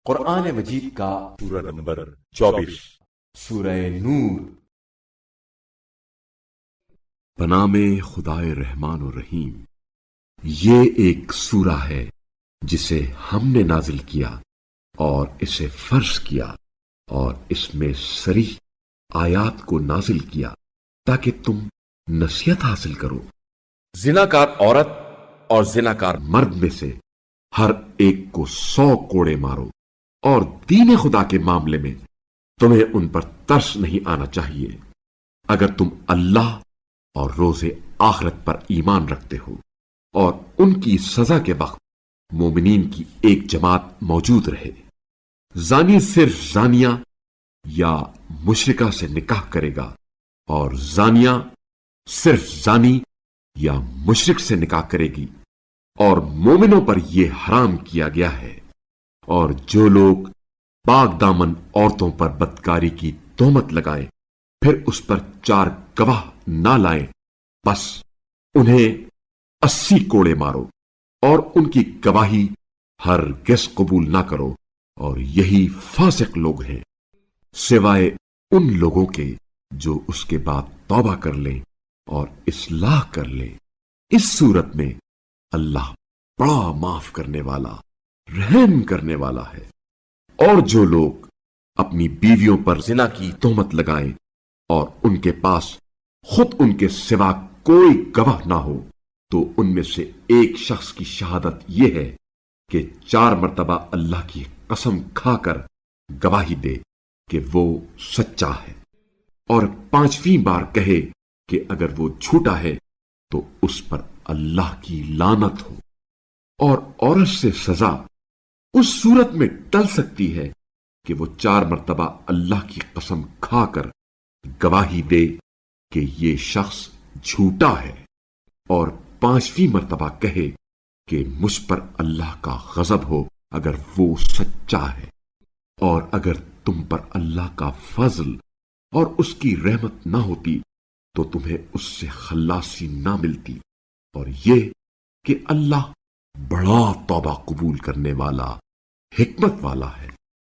قرآن مجید کا سورہ نمبر 24 سورہ نور۔ بنام خدائے رحمان و رحیم۔ یہ ایک سورہ ہے جسے ہم نے نازل کیا اور اسے فرض کیا اور اس میں صریح آیات کو نازل کیا تاکہ تم نصیحت حاصل کرو۔ زناکار عورت اور زناکار مرد میں سے ہر ایک کو 100 کوڑے مارو، اور دین خدا کے معاملے میں تمہیں ان پر ترس نہیں آنا چاہیے اگر تم اللہ اور روز آخرت پر ایمان رکھتے ہو۔ اور ان کی سزا کے وقت مومنین کی ایک جماعت موجود رہے۔ زانی صرف زانیہ یا مشرکہ سے نکاح کرے گا، اور زانیہ صرف زانی یا مشرک سے نکاح کرے گی، اور مومنوں پر یہ حرام کیا گیا ہے۔ اور جو لوگ پاک دامن عورتوں پر بدکاری کی تہمت لگائیں پھر اس پر 4 گواہ نہ لائیں، بس انہیں 80 کوڑے مارو، اور ان کی گواہی ہرگز قبول نہ کرو، اور یہی فاسق لوگ ہیں، سوائے ان لوگوں کے جو اس کے بعد توبہ کر لیں اور اصلاح کر لیں۔ اس صورت میں اللہ بڑا معاف کرنے والا، رحم کرنے والا ہے۔ اور جو لوگ اپنی بیویوں پر زنا کی تہمت لگائیں اور ان کے پاس خود ان کے سوا کوئی گواہ نہ ہو، تو ان میں سے ایک شخص کی شہادت یہ ہے کہ 4 مرتبہ اللہ کی قسم کھا کر گواہی دے کہ وہ سچا ہے، اور 5ویں بار کہے کہ اگر وہ جھوٹا ہے تو اس پر اللہ کی لعنت ہو۔ اور عورت سے سزا اس صورت میں ٹل سکتی ہے کہ وہ 4 مرتبہ اللہ کی قسم کھا کر گواہی دے کہ یہ شخص جھوٹا ہے، اور 5ویں مرتبہ کہے کہ مجھ پر اللہ کا غضب ہو اگر وہ سچا ہے۔ اور اگر تم پر اللہ کا فضل اور اس کی رحمت نہ ہوتی تو تمہیں اس سے خلاصی نہ ملتی، اور یہ کہ اللہ بڑا توبہ قبول کرنے والا، حکمت والا ہے۔